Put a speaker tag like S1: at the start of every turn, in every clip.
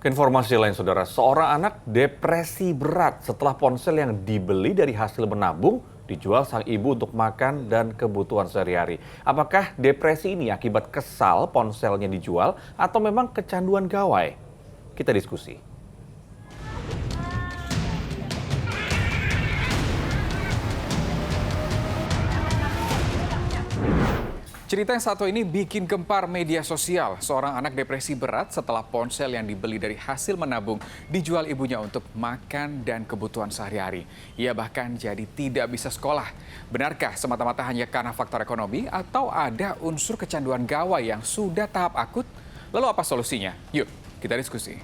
S1: Ke informasi lain, saudara, seorang anak depresi berat setelah ponsel yang dibeli dari hasil menabung dijual sang ibu untuk makan dan kebutuhan sehari-hari. Apakah depresi ini akibat kesal ponselnya dijual atau memang kecanduan gawai? Kita diskusi.
S2: Cerita yang satu ini bikin gempar media sosial. Seorang anak depresi berat setelah ponsel yang dibeli dari hasil menabung dijual ibunya untuk makan dan kebutuhan sehari-hari. Ia bahkan jadi tidak bisa sekolah. Benarkah semata-mata hanya karena faktor ekonomi atau ada unsur kecanduan gawai yang sudah tahap akut? Lalu apa solusinya? Yuk, kita diskusi.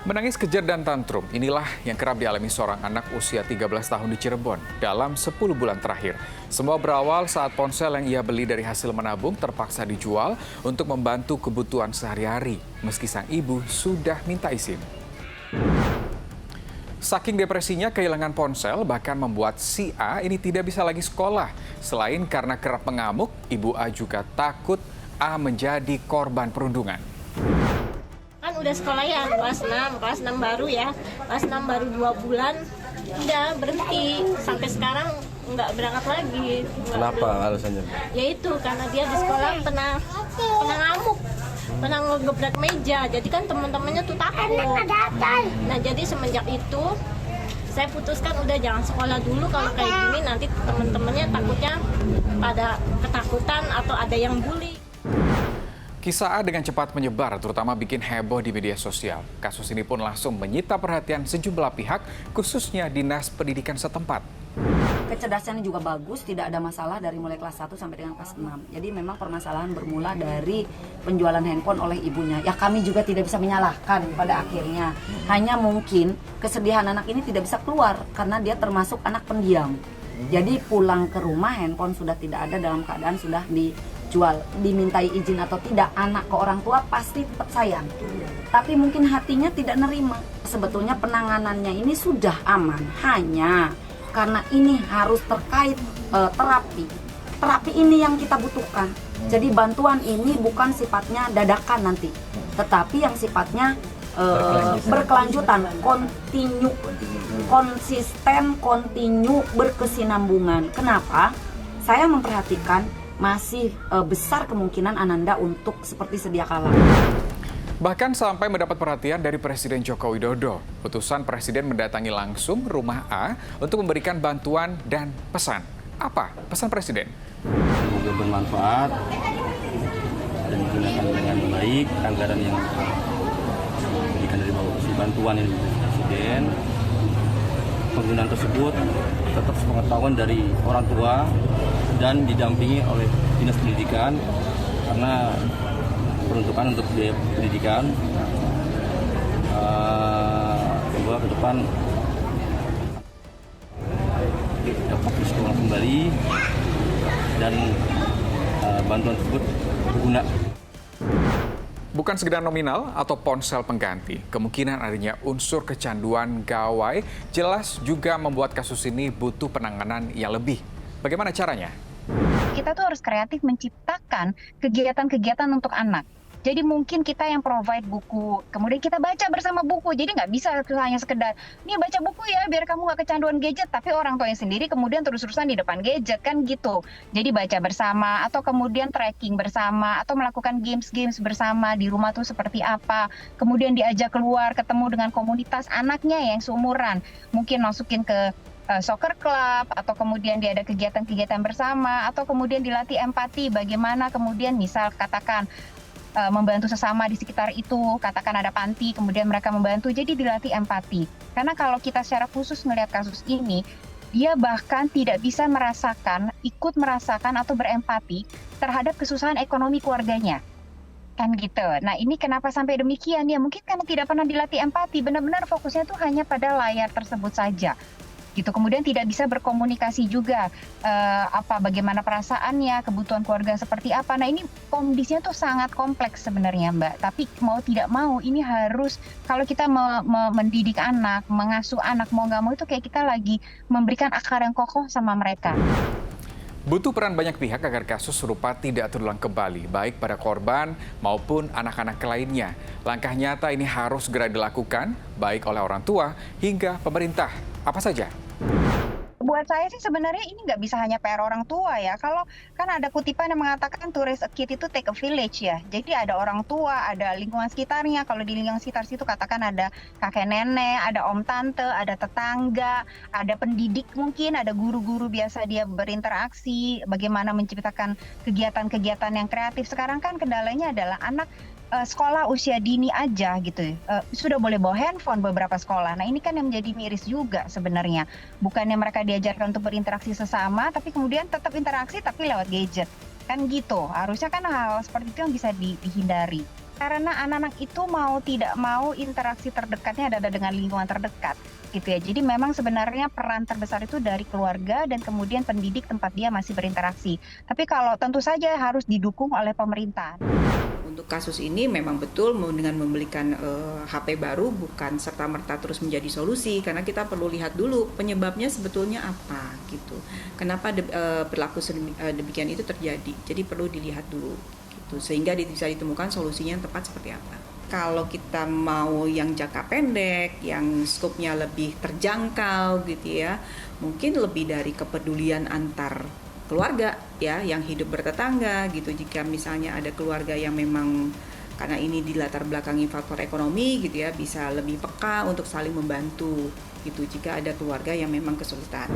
S2: Menangis kejar dan tantrum, inilah yang kerap dialami seorang anak usia 13 tahun di Cirebon dalam 10 bulan terakhir. Semua berawal saat ponsel yang ia beli dari hasil menabung terpaksa dijual untuk membantu kebutuhan sehari-hari, meski sang ibu sudah minta izin. Saking depresinya kehilangan ponsel bahkan membuat si A ini tidak bisa lagi sekolah. Selain karena kerap mengamuk, Ibu A juga takut A menjadi korban perundungan.
S3: Kan udah sekolah ya, kelas 6 baru ya. Kelas 6 baru 2 bulan, udah berhenti. Sampai sekarang nggak berangkat lagi.
S4: Kenapa alasannya?
S3: Ya itu, karena dia di sekolah pernah ngamuk. Pernah ngegebrak meja, jadi kan teman-temannya tuh takut. Nah jadi semenjak itu saya putuskan udah jangan sekolah dulu, kalau kayak gini nanti teman-temannya takutnya pada ketakutan atau ada yang bully.
S2: Kisah A dengan cepat menyebar, terutama bikin heboh di media sosial. Kasus ini pun langsung menyita perhatian sejumlah pihak, khususnya Dinas Pendidikan setempat.
S5: Kecerdasannya juga bagus, tidak ada masalah dari mulai kelas 1 sampai dengan kelas 6. Jadi memang permasalahan bermula dari penjualan handphone oleh ibunya. Ya kami juga tidak bisa menyalahkan pada akhirnya. Hanya mungkin kesedihan anak ini tidak bisa keluar karena dia termasuk anak pendiam. Jadi pulang ke rumah handphone sudah tidak ada dalam keadaan sudah dijual. Dimintai izin atau tidak, anak ke orang tua pasti tetap sayang. Tapi mungkin hatinya tidak nerima. Sebetulnya penanganannya ini sudah aman, hanya karena ini harus terkait terapi. Terapi ini yang kita butuhkan. Jadi bantuan ini bukan sifatnya dadakan nanti, tetapi yang sifatnya berkelanjutan, kontinu, konsisten, kontinu, berkesinambungan. Kenapa? Saya memperhatikan masih besar kemungkinan Ananda untuk seperti sedia kala.
S2: Bahkan sampai mendapat perhatian dari Presiden Joko Widodo. Putusan Presiden mendatangi langsung rumah A untuk memberikan bantuan dan pesan. Apa pesan Presiden?
S4: Semoga bermanfaat dan digunakan dengan baik. Anggaran yang diberikan dari bantuan yang diberikan Presiden, penggunaan tersebut tetap sepengetahuan dari orang tua dan didampingi oleh Dinas Pendidikan, karena peruntukan untuk biaya pendidikan semoga ke depan dapat bersekolah kembali dan bantuan tersebut berguna.
S2: Bukan sekedar nominal atau ponsel pengganti, kemungkinan adanya unsur kecanduan gawai jelas juga membuat kasus ini butuh penanganan yang lebih. Bagaimana caranya?
S6: Kita tuh harus kreatif menciptakan kegiatan-kegiatan untuk anak. Jadi mungkin kita yang provide buku, kemudian kita baca bersama buku. Jadi nggak bisa hanya sekedar, nih baca buku ya biar kamu nggak kecanduan gadget, tapi orang tuanya sendiri kemudian terus-terusan di depan gadget, kan gitu. Jadi baca bersama, atau kemudian tracking bersama, atau melakukan games-games bersama di rumah tuh seperti apa. Kemudian diajak keluar, ketemu dengan komunitas anaknya yang seumuran. Mungkin masukin ke soccer club, atau kemudian dia ada kegiatan-kegiatan bersama, atau kemudian dilatih empati, bagaimana kemudian misal katakan membantu sesama di sekitar itu, katakan ada panti, kemudian mereka membantu, jadi dilatih empati. Karena kalau kita secara khusus melihat kasus ini, dia bahkan tidak bisa merasakan, ikut merasakan atau berempati terhadap kesusahan ekonomi keluarganya. Kan gitu. Nah ini kenapa sampai demikian? Ya mungkin karena tidak pernah dilatih empati, benar-benar fokusnya tuh hanya pada layar tersebut saja. gitu. Kemudian tidak bisa berkomunikasi juga bagaimana perasaannya, kebutuhan keluarga seperti apa. Nah, ini kondisinya tuh sangat kompleks sebenarnya, Mbak. Tapi mau tidak mau ini harus, kalau kita mendidik anak, mengasuh anak, mau nggak mau itu kayak kita lagi memberikan akar yang kokoh sama mereka.
S2: Butuh peran banyak pihak agar kasus serupa tidak terulang kembali, baik pada korban maupun anak-anak lainnya. Langkah nyata ini harus segera dilakukan, baik oleh orang tua hingga pemerintah. Apa saja?
S6: Buat saya sih sebenarnya ini nggak bisa hanya PR orang tua ya. Kalau kan ada kutipan yang mengatakan to raise a kid itu take a village ya. Jadi ada orang tua, ada lingkungan sekitarnya. Kalau di lingkungan sekitar situ katakan ada kakek nenek, ada om tante, ada tetangga, ada pendidik mungkin, ada guru-guru biasa dia berinteraksi, bagaimana menciptakan kegiatan-kegiatan yang kreatif. Sekarang kan kendalanya adalah anak sekolah usia dini aja gitu, sudah boleh bawa handphone beberapa sekolah. Nah ini kan yang menjadi miris juga sebenarnya. Bukannya mereka diajarkan untuk berinteraksi sesama, tapi kemudian tetap interaksi tapi lewat gadget. Kan gitu, harusnya kan hal seperti itu yang bisa dihindari. Karena anak-anak itu mau tidak mau interaksi terdekatnya ada dengan lingkungan terdekat gitu ya. Jadi memang sebenarnya peran terbesar itu dari keluarga dan kemudian pendidik tempat dia masih berinteraksi. Tapi kalau tentu saja harus didukung oleh pemerintah.
S7: Untuk kasus ini memang betul dengan membelikan HP baru bukan serta-merta terus menjadi solusi, karena kita perlu lihat dulu penyebabnya sebetulnya apa gitu. Kenapa perilaku demikian itu terjadi. Jadi perlu dilihat dulu gitu, sehingga bisa ditemukan solusinya yang tepat seperti apa. Kalau kita mau yang jangka pendek, yang skopnya lebih terjangkau gitu ya, mungkin lebih dari kepedulian antar keluarga ya yang hidup bertetangga gitu. Jika misalnya ada keluarga yang memang karena ini dilatar belakangi faktor ekonomi gitu ya, bisa lebih peka untuk saling membantu gitu jika ada keluarga yang memang kesulitan.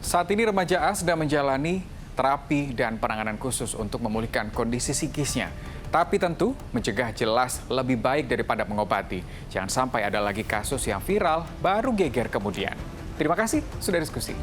S2: Saat ini remaja A sedang menjalani terapi dan penanganan khusus untuk memulihkan kondisi psikisnya. Tapi tentu mencegah jelas lebih baik daripada mengobati. Jangan sampai ada lagi kasus yang viral baru geger kemudian. Terima kasih sudah diskusi.